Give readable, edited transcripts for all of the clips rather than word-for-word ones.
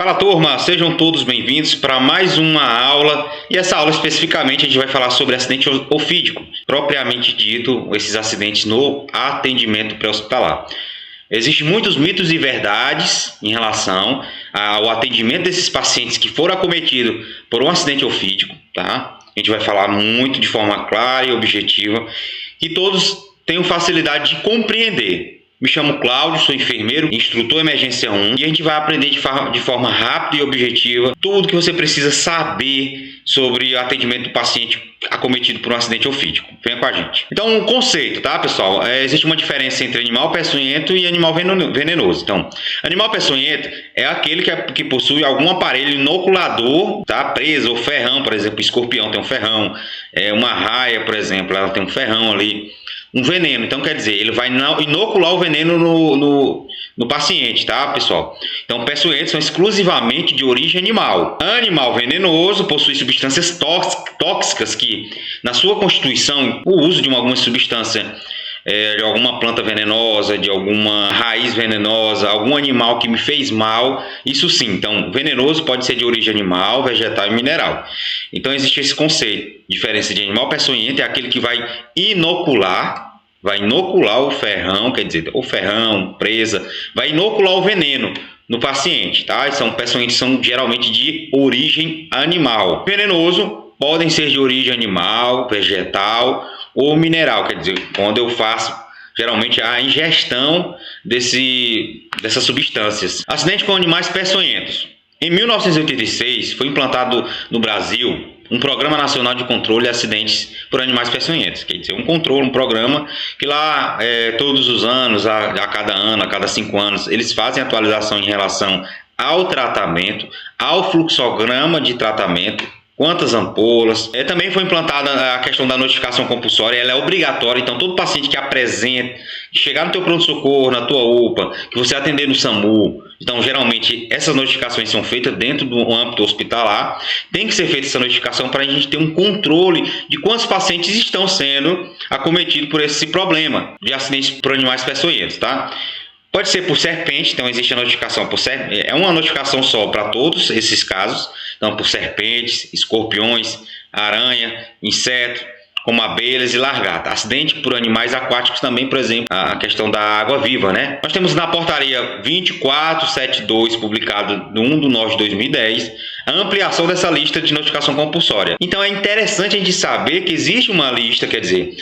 Fala turma, sejam todos bem-vindos para mais uma aula, e essa aula especificamente a gente vai falar sobre acidente ofídico, propriamente dito, esses acidentes no atendimento pré-hospitalar. Existem muitos mitos e verdades em relação ao atendimento desses pacientes que foram acometidos por um acidente ofídico, tá? A gente vai falar muito de forma clara e objetiva, que todos tenham facilidade de compreender. Me chamo Cláudio, sou enfermeiro, instrutor emergência 1, e a gente vai aprender de forma rápida e objetiva tudo que você precisa saber sobre o atendimento do paciente acometido por um acidente ofídico. Venha com a gente. Então, um conceito, tá, pessoal? Existe uma diferença entre animal peçonhento e animal venenoso. Então, animal peçonhento é aquele que possui algum aparelho inoculador, tá, preso, ou ferrão, por exemplo, o escorpião tem um ferrão, uma raia, por exemplo, ela tem um ferrão ali. Um veneno, então quer dizer, ele vai inocular o veneno no paciente, tá, pessoal? Então, peçonhentos são exclusivamente de origem animal. Animal venenoso possui substâncias tóxicas que, na sua constituição, o uso de alguma substância, de alguma planta venenosa, de alguma raiz venenosa, algum animal que me fez mal, isso sim. Então, venenoso pode ser de origem animal, vegetal e mineral. Então, existe esse conceito. Diferença de animal peçonhento é aquele que vai inocular o ferrão, quer dizer, o ferrão, presa, vai inocular o veneno no paciente, tá? Peçonhentos são geralmente de origem animal. Venenoso podem ser de origem animal, vegetal ou mineral, quer dizer, quando eu faço geralmente a ingestão dessas substâncias. Acidente com animais peçonhentos. Em 1986 foi implantado no Brasil um Programa Nacional de Controle de Acidentes por Animais Peçonhentos, quer dizer, um programa que lá todos os anos, a cada 5 anos, eles fazem atualização em relação ao tratamento, ao fluxograma de tratamento, quantas ampolas. Também foi implantada a questão da notificação compulsória, ela é obrigatória, então todo paciente que apresenta, que chegar no teu pronto-socorro, na tua UPA, que você atender no SAMU, então geralmente essas notificações são feitas dentro do âmbito hospitalar, tem que ser feita essa notificação para a gente ter um controle de quantos pacientes estão sendo acometidos por esse problema de acidentes por animais peçonhentos, tá? Pode ser por serpente, então existe a notificação por serpente, é uma notificação só para todos esses casos, então por serpentes, escorpiões, aranha, inseto, como abelhas e lagarta. Acidente por animais aquáticos também, por exemplo, a questão da água-viva, né? Nós temos na portaria 2472, publicado no 1 de nove de 2010, a ampliação dessa lista de notificação compulsória. Então é interessante a gente saber que existe uma lista, quer dizer,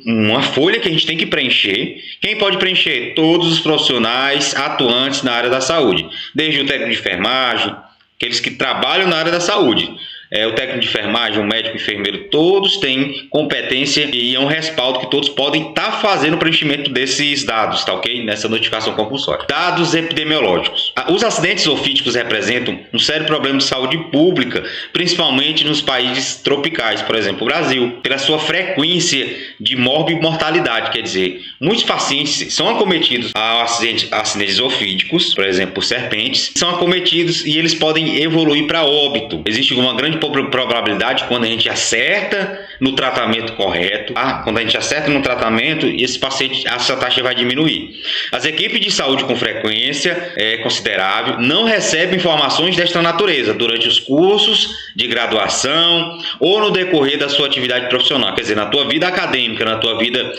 uma folha que a gente tem que preencher. Quem pode preencher? Todos os profissionais atuantes na área da saúde, desde o técnico de enfermagem, aqueles que trabalham na área da saúde. O técnico de enfermagem, o médico, o enfermeiro, todos têm competência e é um respaldo que todos podem estar fazendo o preenchimento desses dados, tá ok? Nessa notificação compulsória. Dados epidemiológicos. Os acidentes ofídicos representam um sério problema de saúde pública, principalmente nos países tropicais, por exemplo, o Brasil, pela sua frequência de morbimortalidade, quer dizer, muitos pacientes são acometidos a acidentes ofídicos, por exemplo, por serpentes, são acometidos e eles podem evoluir para óbito. Existe uma grande probabilidade quando a gente acerta no tratamento correto, quando a gente acerta no tratamento, esse paciente, essa taxa vai diminuir. As equipes de saúde com frequência considerável não recebem informações desta natureza durante os cursos de graduação ou no decorrer da sua atividade profissional, quer dizer, na tua vida acadêmica, na tua vida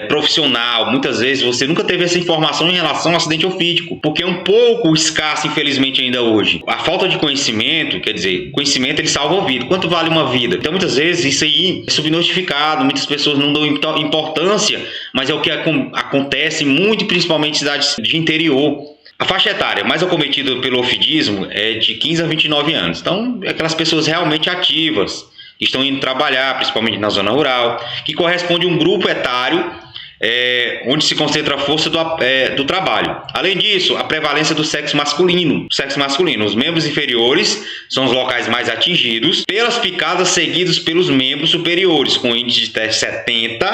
profissional. Muitas vezes você nunca teve essa informação em relação ao acidente ofídico, porque é um pouco escasso, infelizmente, ainda hoje. A falta de conhecimento, quer dizer, conhecimento ele salva a vida. Quanto vale uma vida? Então, muitas vezes, isso aí é subnotificado, muitas pessoas não dão importância, mas é o que acontece muito, principalmente em cidades de interior. A faixa etária mais acometida pelo ofidismo é de 15 a 29 anos. Então, é aquelas pessoas realmente ativas, que estão indo trabalhar, principalmente na zona rural, que corresponde a um grupo etário onde se concentra a força do trabalho. Além disso, a prevalência do sexo masculino. Os membros inferiores são os locais mais atingidos pelas picadas, seguidos pelos membros superiores, com índice de 70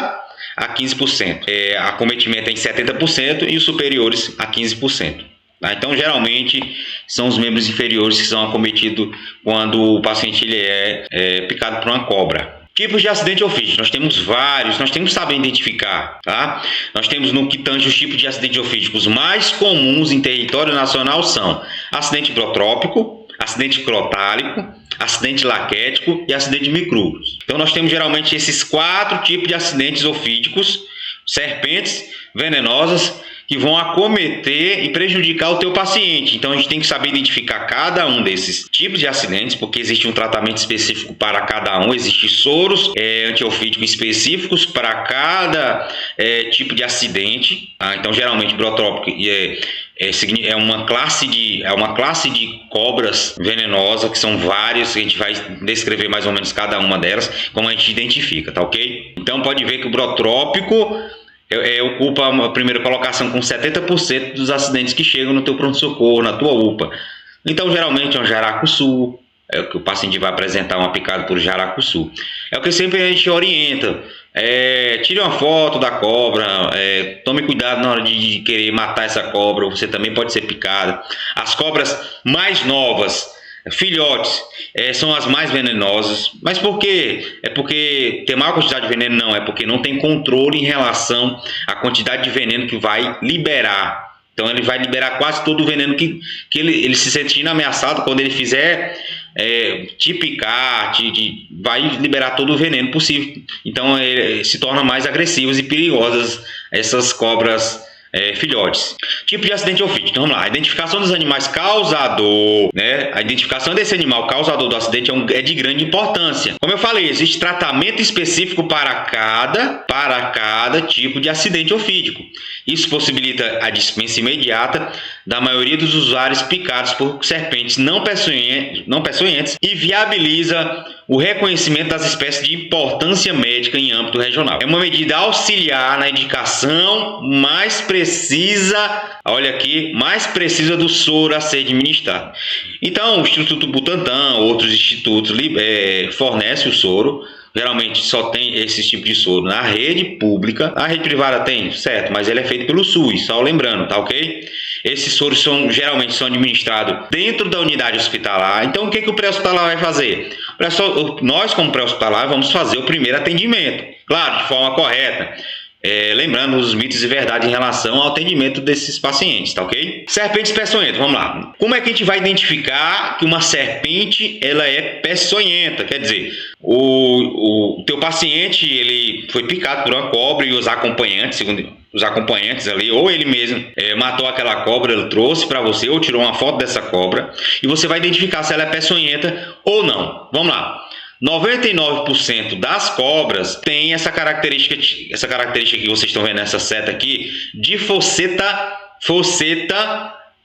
a 15%. Acometimento é em 70% e os superiores a 15%. Então, geralmente, são os membros inferiores que são acometidos quando o paciente ele é picado por uma cobra. Tipos de acidente ofídico, nós temos vários, nós temos que saber identificar, tá? Nós temos no que tange os tipos de acidente ofídico, os mais comuns em território nacional são acidente hidrotrópico, acidente crotálico, acidente laquético e acidente micrúrios. Então nós temos geralmente esses 4 tipos de acidentes ofídicos, serpentes venenosas, que vão acometer e prejudicar o teu paciente. Então a gente tem que saber identificar cada um desses tipos de acidentes, porque existe um tratamento específico para cada um, existem soros antiofídicos específicos para cada tipo de acidente. Tá? Então geralmente brotrópico é uma classe de cobras venenosas, que são várias, a gente vai descrever mais ou menos cada uma delas, como a gente identifica, tá ok? Então pode ver que o brotrópico ocupa a primeira colocação com 70% dos acidentes que chegam no teu pronto-socorro, na tua UPA. Então, geralmente é um jaracuçu, é o que o paciente vai apresentar uma picada por jaracuçu. É o que sempre a gente orienta. Tire uma foto da cobra, tome cuidado na hora de querer matar essa cobra, você também pode ser picada. As cobras mais novas, filhotes, são as mais venenosas. Mas por quê? É porque tem maior quantidade de veneno? Não, é porque não tem controle em relação à quantidade de veneno que vai liberar. Então ele vai liberar quase todo o veneno que ele se sentindo ameaçado. Quando ele fizer te picar, vai liberar todo o veneno possível. Então se tornam mais agressivas e perigosas essas cobras filhotes. Tipo de acidente ofídico. Então vamos lá, a identificação dos animais causador, né? A identificação desse animal causador do acidente é de grande importância. Como eu falei, existe tratamento específico para cada tipo de acidente ofídico. Isso possibilita a dispensa imediata da maioria dos usuários picados por serpentes não peçonhentas e viabiliza o reconhecimento das espécies de importância médica em âmbito regional. É uma medida auxiliar na indicação mais precisa, olha aqui, mais precisa do soro a ser administrado. Então, o Instituto Butantan, outros institutos fornecem o soro. Geralmente só tem esse tipo de soro na rede pública. A rede privada tem, certo, mas ele é feito pelo SUS, só lembrando, tá ok? Esses soros geralmente são administrados dentro da unidade hospitalar. Então o que o pré-hospitalar vai fazer? Nós, como pré-hospitalar, vamos fazer o primeiro atendimento, claro, de forma correta. Lembrando os mitos e verdades em relação ao atendimento desses pacientes, tá ok? Serpentes peçonhentas, vamos lá. Como é que a gente vai identificar que uma serpente ela é peçonhenta? Quer dizer, o teu paciente ele foi picado por uma cobra e os acompanhantes, segundo os acompanhantes ali, ou ele mesmo matou aquela cobra, ele trouxe para você ou tirou uma foto dessa cobra e você vai identificar se ela é peçonhenta ou não. Vamos lá. 99% das cobras tem essa característica que vocês estão vendo nessa seta aqui, de fosseta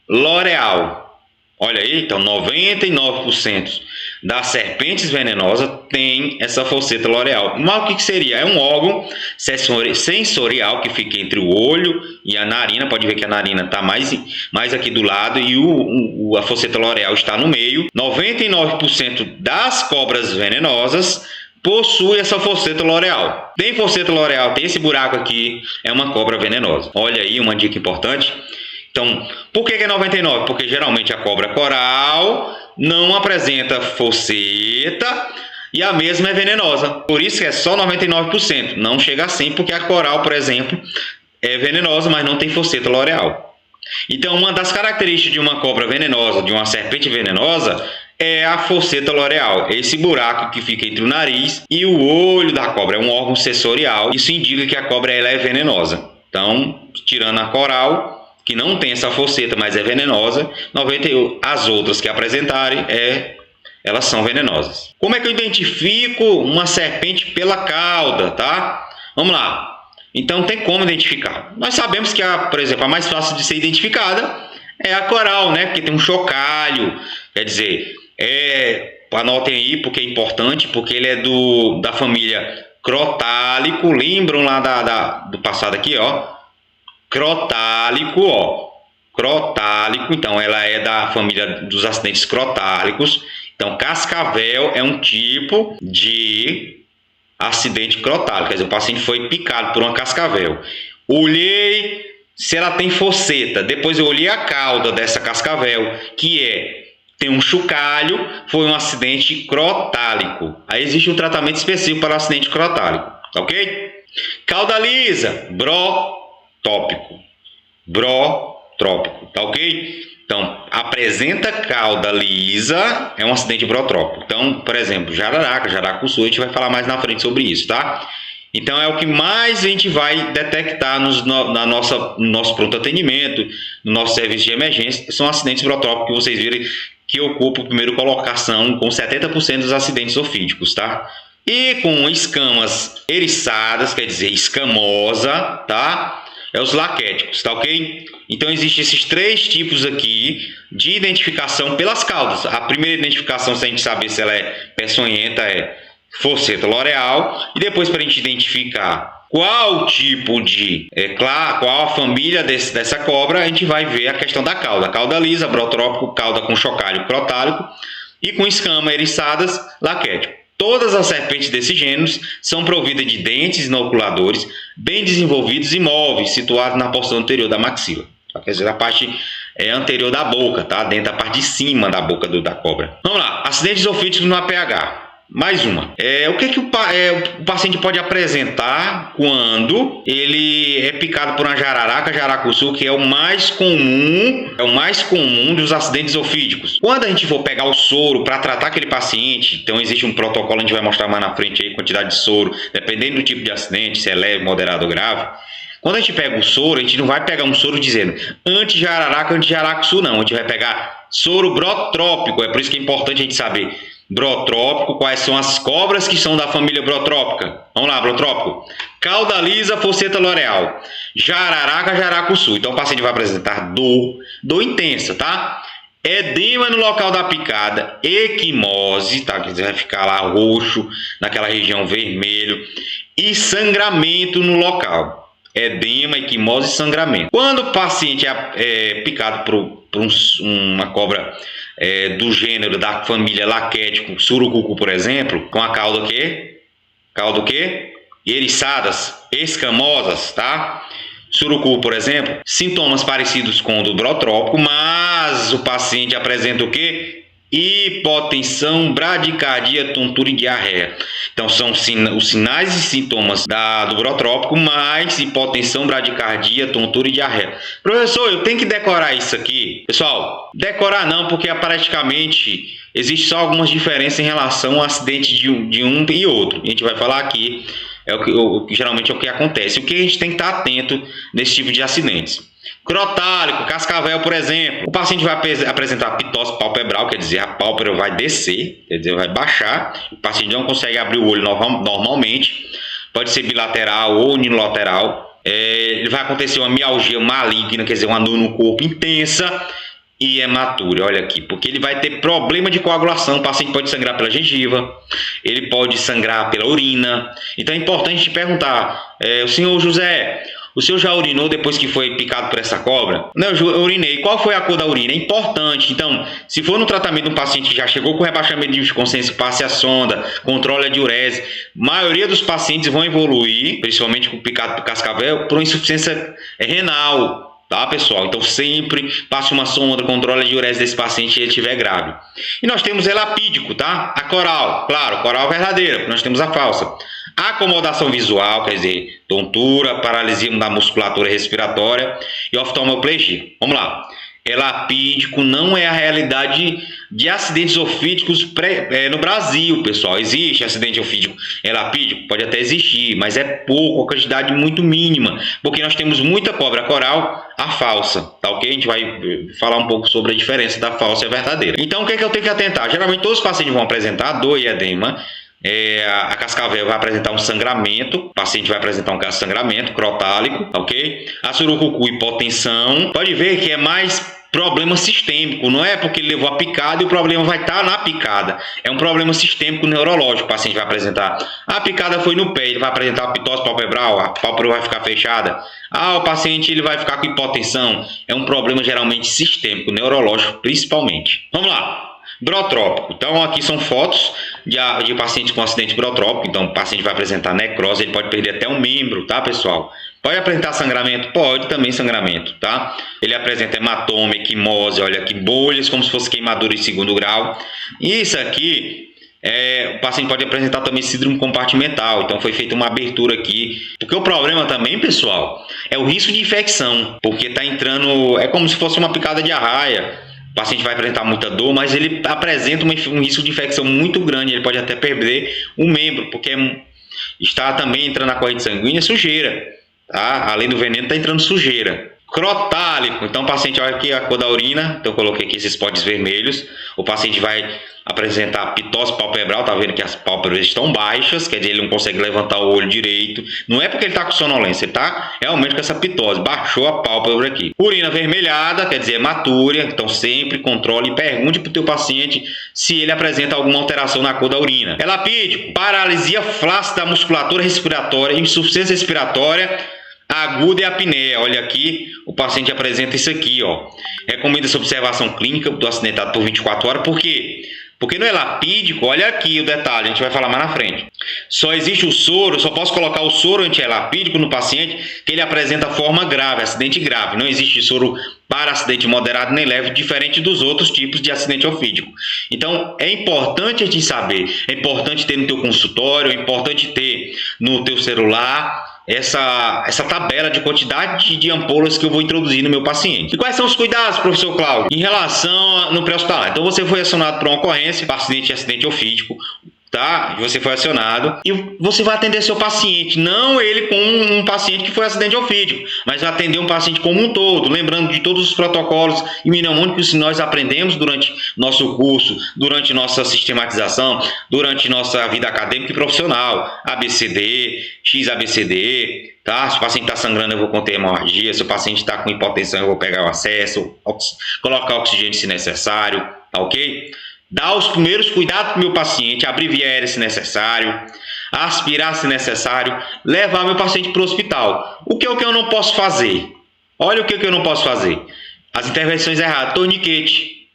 loreal. Olha aí, então 99% das serpentes venenosas tem essa fosseta loreal. Mas o que seria? É um órgão sensorial que fica entre o olho e a narina. Pode ver que a narina está mais aqui do lado e a fosseta loreal está no meio. 99% das cobras venenosas possui essa fosseta loreal. Tem fosseta loreal, tem esse buraco aqui, é uma cobra venenosa. Olha aí uma dica importante. Então, por que é 99? Porque geralmente a cobra coral não apresenta fosseta e a mesma é venenosa. Por isso que é só 99%. Não chega a 100%, porque a coral, por exemplo, é venenosa, mas não tem fosseta loreal. Então, uma das características de uma cobra venenosa, de uma serpente venenosa, é a fosseta loreal. Esse buraco que fica entre o nariz e o olho da cobra. É um órgão sensorial. Isso indica que a cobra ela é venenosa. Então, tirando a coral, que não tem essa fosseta, mas é venenosa, as outras que apresentarem, elas são venenosas. Como é que eu identifico uma serpente pela cauda, tá? Vamos lá. Então tem como identificar. Nós sabemos que, por exemplo, a mais fácil de ser identificada é a coral, né? Porque tem um chocalho, quer dizer, anotem aí porque é importante, porque ele é da família crotálico. Lembram lá do passado aqui, ó? Crotálico, então ela é da família dos acidentes crotálicos. Então cascavel é um tipo de acidente crotálico, quer dizer, o paciente foi picado por uma cascavel. Olhei se ela tem fosseta, depois eu olhei a cauda dessa cascavel, que tem um chocalho, foi um acidente crotálico. Aí existe um tratamento específico para o acidente crotálico, tá ok? Cauda lisa, brotópico, tá ok? Então, apresenta cauda lisa, é um acidente brotrópico. Então, por exemplo, jararaca, jaracuçu, a gente vai falar mais na frente sobre isso, tá? Então, é o que mais a gente vai detectar no nosso pronto atendimento, no nosso serviço de emergência, são acidentes brotrópicos que vocês viram que ocupam a primeira colocação com 70% dos acidentes ofídicos, tá? E com escamas eriçadas, quer dizer, escamosa, tá? É os laquéticos, tá ok? Então, existem esses 3 tipos aqui de identificação pelas caudas. A primeira identificação, se a gente saber se ela é peçonhenta, é fosseta loreal. E depois, para a gente identificar qual tipo de, qual a família dessa cobra, a gente vai ver a questão da cauda. Cauda lisa, brotrópico, cauda com chocalho crotálico e com escama eriçadas, laquético. Todas as serpentes desse gênero são providas de dentes inoculadores bem desenvolvidos e móveis, situados na porção anterior da maxila. Quer dizer, a parte anterior da boca, tá? Dentro da parte de cima da boca da cobra. Vamos lá, acidentes ofídicos no APH. Mais uma. O que o paciente pode apresentar quando ele é picado por uma jararaca, jaracuçu, que é o mais comum dos acidentes ofídicos. Quando a gente for pegar o soro para tratar aquele paciente, então existe um protocolo, a gente vai mostrar mais na frente aí, quantidade de soro, dependendo do tipo de acidente, se é leve, moderado ou grave. Quando a gente pega o soro, a gente não vai pegar um soro dizendo anti-jararaca, anti-jaracuçu, não. A gente vai pegar soro brotrópico, é por isso que é importante a gente saber brotrópico, quais são as cobras que são da família brotrópica. Vamos lá, brotrópico. Cauda lisa, fosseta loreal. Jararaca, jaracuçu. Então o paciente vai apresentar dor intensa, tá? Edema no local da picada, equimose, tá? Quer dizer, vai ficar lá roxo, naquela região vermelho, e sangramento no local. Edema, equimose e sangramento. Quando o paciente é picado por uma cobra do gênero da família laquético, surucucu, por exemplo, com a cauda o quê? Cauda o quê? Eriçadas, escamosas, tá? Surucucu, por exemplo, sintomas parecidos com o do brotrópico, mas o paciente apresenta o quê? Hipotensão, bradicardia, tontura e diarreia. Então são os sinais e sintomas do brotrópico, mais hipotensão, bradicardia, tontura e diarreia. Professor, eu tenho que decorar isso aqui? Pessoal, decorar não, porque praticamente existe só algumas diferenças em relação ao acidente de um e outro. A gente vai falar aqui, geralmente é o que acontece. O que a gente tem que estar atento nesse tipo de acidentes. Crotálico, cascavel, por exemplo. O paciente vai apresentar pitose palpebral, quer dizer, a pálpebra vai descer, quer dizer, vai baixar. O paciente não consegue abrir o olho normalmente. Pode ser bilateral ou unilateral. Vai acontecer uma mialgia maligna, quer dizer, uma dor no corpo intensa e hematura. Olha aqui, porque ele vai ter problema de coagulação. O paciente pode sangrar pela gengiva, ele pode sangrar pela urina. Então é importante perguntar, o senhor José, o senhor já urinou depois que foi picado por essa cobra? Não, eu urinei. Qual foi a cor da urina? É importante. Então, se for no tratamento de um paciente que já chegou com rebaixamento de consciência, passe a sonda, controle a diurese, a maioria dos pacientes vão evoluir, principalmente com picado por cascavel, por uma insuficiência renal. Tá, pessoal? Então, sempre passe uma sonda, controle a diurese desse paciente se ele estiver grave. E nós temos elapídico, tá? A coral, claro, coral verdadeira, porque nós temos a falsa. Acomodação visual, quer dizer, tontura, paralisia da musculatura respiratória e oftalmoplegia. Vamos lá. Elapídico não é a realidade de acidentes ofídicos no Brasil, pessoal. Existe acidente ofídico elapídico? Pode até existir, mas é pouco, a quantidade muito mínima, porque nós temos muita cobra coral, a falsa, tá ok? A gente vai falar um pouco sobre a diferença da falsa e a verdadeira. Então, o que é que eu tenho que atentar? Geralmente todos os pacientes vão apresentar dor e edema. A cascavel vai apresentar um sangramento, o paciente vai apresentar um sangramento crotálico, ok? A surucucu, hipotensão. Pode ver que é mais problema sistêmico, não é porque ele levou a picada e o problema vai estar na picada. É um problema sistêmico neurológico. O paciente vai apresentar, a picada foi no pé, ele vai apresentar pitose palpebral, a pálpebra vai ficar fechada. O paciente ele vai ficar com hipotensão. É um problema geralmente sistêmico, neurológico principalmente. Vamos lá. Brotrópico. Então aqui são fotos de pacientes com acidente brotrópico. Então o paciente vai apresentar necrose, ele pode perder até um membro, tá, pessoal? Pode apresentar sangramento? Pode também sangramento, tá? Ele apresenta hematoma, equimose, olha aqui, bolhas, como se fosse queimadura em segundo grau. Isso aqui, o paciente pode apresentar também síndrome compartimental, então foi feita uma abertura aqui. Porque o problema também, pessoal, é o risco de infecção, porque tá entrando, é como se fosse uma picada de arraia. O paciente vai apresentar muita dor, mas ele apresenta um risco de infecção muito grande, ele pode até perder um membro, porque está também entrando na corrente sanguínea sujeira, tá? Além do veneno, está entrando sujeira. Crotálico, então o paciente, olha aqui a cor da urina, então eu coloquei aqui esses potes vermelhos, o paciente vai apresentar pitose palpebral, tá vendo que as pálpebras estão baixas, quer dizer, ele não consegue levantar o olho direito, não é porque ele está com sonolência, ele está realmente com essa pitose, baixou a pálpebra aqui. Urina avermelhada, quer dizer, hematúria, então sempre controle e pergunte para o teu paciente se ele apresenta alguma alteração na cor da urina. É lapídico, paralisia flácida da musculatura respiratória, insuficiência respiratória aguda e apneia. Olha aqui, o paciente apresenta isso aqui, ó. Recomenda-se observação clínica do acidentado por 24 horas, por quê? Porque não é lapídico, olha aqui o detalhe, a gente vai falar mais na frente. Só existe o soro, só posso colocar o soro anti-lapídico no paciente que ele apresenta forma grave, acidente grave. Não existe soro para acidente moderado nem leve, diferente dos outros tipos de acidente ofídico. Então, é importante a gente saber, é importante ter no teu consultório, é importante ter no teu celular essa tabela de quantidade de ampolas que eu vou introduzir no meu paciente. E quais são os cuidados, professor Cláudio, em relação no pré-hospitalar? Então você foi acionado por uma ocorrência, acidente ofídico, tá? Você foi acionado e você vai atender seu paciente, não ele com um paciente que foi acidente ofídico, mas vai atender um paciente como um todo, lembrando de todos os protocolos imunomônicos que nós aprendemos durante nosso curso, durante nossa sistematização, durante nossa vida acadêmica e profissional, ABCD, XABCD, tá? Se o paciente está sangrando, eu vou conter hemorragia, se o paciente está com hipotensão, eu vou pegar o acesso, colocar oxigênio se necessário, tá ok? Dar os primeiros cuidados para o meu paciente, abrir via aérea se necessário, aspirar se necessário, levar meu paciente para o hospital. O que eu não posso fazer? Olha o que eu não posso fazer. As intervenções erradas, torniquete,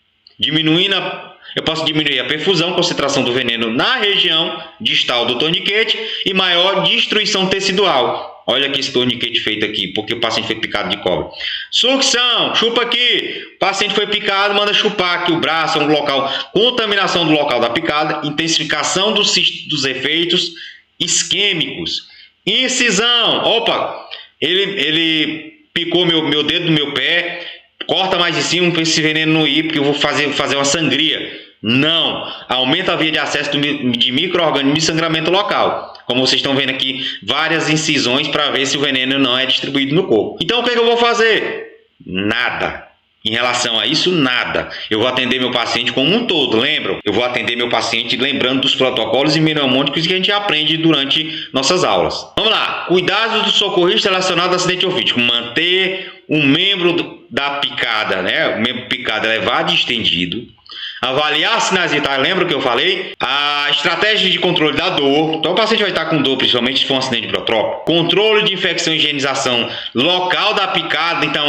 eu posso diminuir a perfusão, concentração do veneno na região distal do torniquete e maior destruição tecidual. Olha aqui esse torniquete feito aqui, porque o paciente foi picado de cobra. Sucção, chupa aqui. O paciente foi picado, manda chupar aqui o braço, um local, contaminação do local da picada, intensificação dos efeitos isquêmicos. Incisão, opa, ele picou meu dedo do meu pé, corta mais de cima para esse veneno não ir, porque eu vou fazer uma sangria. Não, aumenta a via de acesso de micro-organismos e sangramento local. Como vocês estão vendo aqui, várias incisões para ver se o veneno não é distribuído no corpo. Então o que eu vou fazer? Nada. Em relação a isso, nada. Eu vou atender meu paciente como um todo, lembram? Eu vou atender meu paciente lembrando dos protocolos imunomônicos que a gente aprende durante nossas aulas. Vamos lá. Cuidados do socorrista relacionado ao acidente ofídico. Manter um membro da picada, né? O membro picado elevado e estendido. Avaliar sinais vitais, lembra que eu falei? A estratégia de controle da dor. Então o paciente vai estar com dor, principalmente se for um acidente protrópico. Controle de infecção e higienização. Local da picada, então,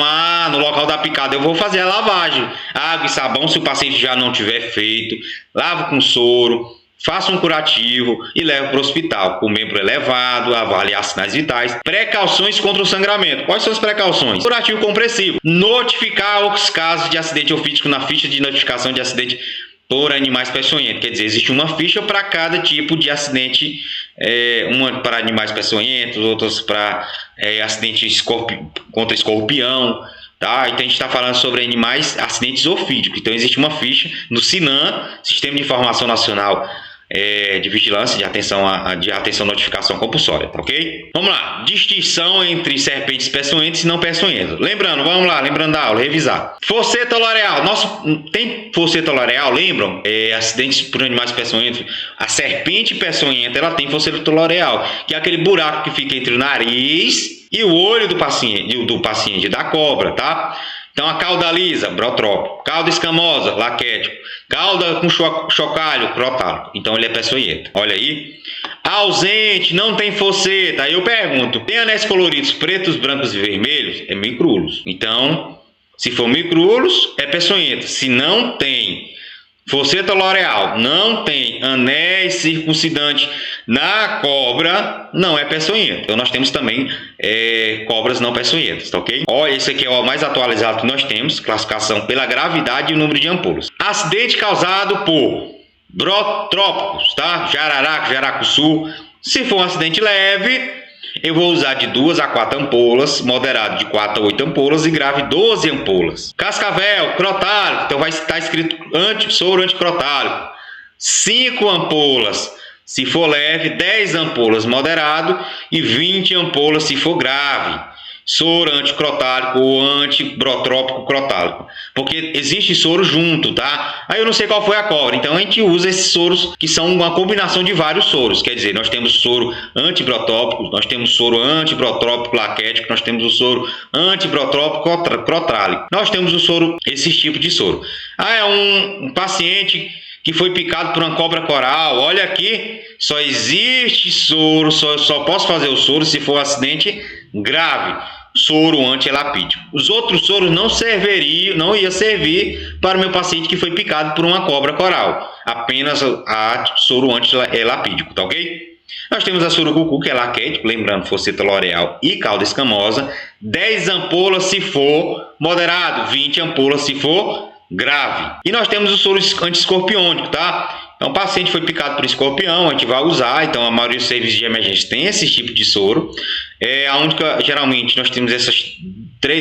no local da picada eu vou fazer a lavagem. Água e sabão, se o paciente já não tiver feito. Lavo com soro. Faça um curativo e leve para o hospital. O membro elevado, avaliar sinais vitais. Precauções contra o sangramento. Quais são as precauções? Curativo compressivo. Notificar os casos de acidente ofídico na ficha de notificação de acidente por animais peçonhentos. Quer dizer, existe uma ficha para cada tipo de acidente. Uma para animais peçonhentos, outras para acidente contra escorpião. Tá? Então a gente está falando sobre acidentes ofídicos. Então existe uma ficha no SINAM, Sistema de Informação Nacional de Vigilância de Atenção Notificação Compulsória, tá ok? Vamos lá, distinção entre serpentes peçonhentas e não peçonhentas. Lembrando, vamos lá, lembrando da aula, revisar. Fosseta loreal, tem fosseta loreal, lembram? Acidentes por animais peçonhentos. A serpente peçonhenta, ela tem fosseta loreal, que é aquele buraco que fica entre o nariz e o olho do paciente, da cobra, tá? Então a cauda lisa, brotrópico, cauda escamosa, laquético, cauda com chocalho, crotálico. Então ele é peçonhento. Olha aí. Ausente, não tem fosseta. Aí eu pergunto, tem anéis coloridos pretos, brancos e vermelhos? É micrúlos. Então, se for micrúlos, é peçonhento. Se não tem Fosseta L'Oreal não tem anéis circuncidante na cobra, não é peçonhenta. Então nós temos também cobras não peçonhentas, tá ok? Olha, esse aqui é o mais atualizado que nós temos, classificação pela gravidade e o número de ampolas. Acidente causado por brotrópicos, tá? Jararaca, jaracuçu. Se for um acidente leve, eu vou usar de 2 a 4 ampolas, moderado de 4 a 8 ampolas e grave 12 ampolas. Cascavel, crotálico, então vai estar escrito soro anticrotálico, 5 ampolas. Se for leve, 10 ampolas moderado e 20 ampolas se for grave. Soro anticrotálico ou antibrotrópico crotálico. Porque existe soro junto, tá? Aí eu não sei qual foi a cobra. Então a gente usa esses soros que são uma combinação de vários soros. Quer dizer, nós temos soro antibrotópico, nós temos soro antibrotrópico laquético, nós temos o soro antibrotrópico crotrálico. Nós temos o soro, esses tipos de soro. É um paciente que foi picado por uma cobra coral. Olha aqui, só existe soro, só posso fazer o soro se for um acidente grave. Soro antielapídico. Os outros soros não ia servir para o meu paciente que foi picado por uma cobra coral. Apenas a soro antielapídico, tá ok? Nós temos a surucucu, que é laquético, lembrando, Fosseta L'Oreal e cauda escamosa. 10 ampolas se for moderado, 20 ampolas se for grave. E nós temos o soro antiescorpiônico, tá? Então, o paciente foi picado por escorpião, a gente vai usar. Então, a maioria dos serviços de emergência tem esse tipo de soro. Geralmente, nós temos essas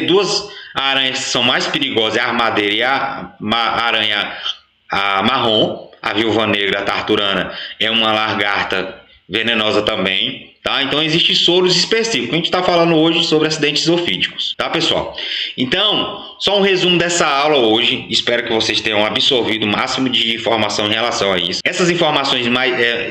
duas aranhas que são mais perigosas, a armadeira e a aranha marrom. A viúva negra, a tarturana, é uma lagarta venenosa também, tá? Então, existem soros específicos. A gente está falando hoje sobre acidentes zoofídicos, tá, pessoal? Então, só um resumo dessa aula hoje. Espero que vocês tenham absorvido o máximo de informação em relação a isso. Essas informações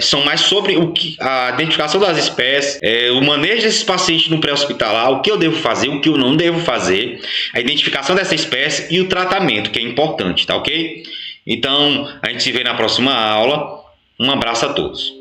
são mais sobre a identificação das espécies, o manejo desses pacientes no pré-hospitalar, o que eu devo fazer, o que eu não devo fazer, a identificação dessa espécie e o tratamento, que é importante, tá ok? Então, a gente se vê na próxima aula. Um abraço a todos.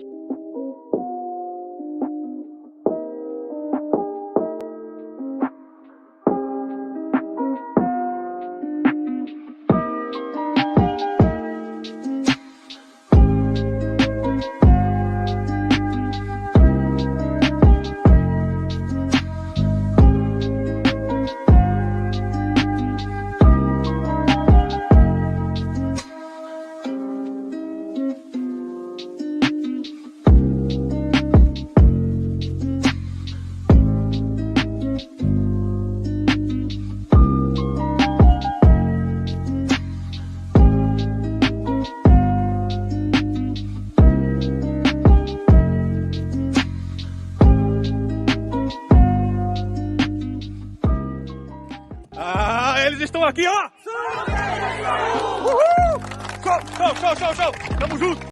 Eles estão aqui, ó! Uhul! Show! Tamo junto!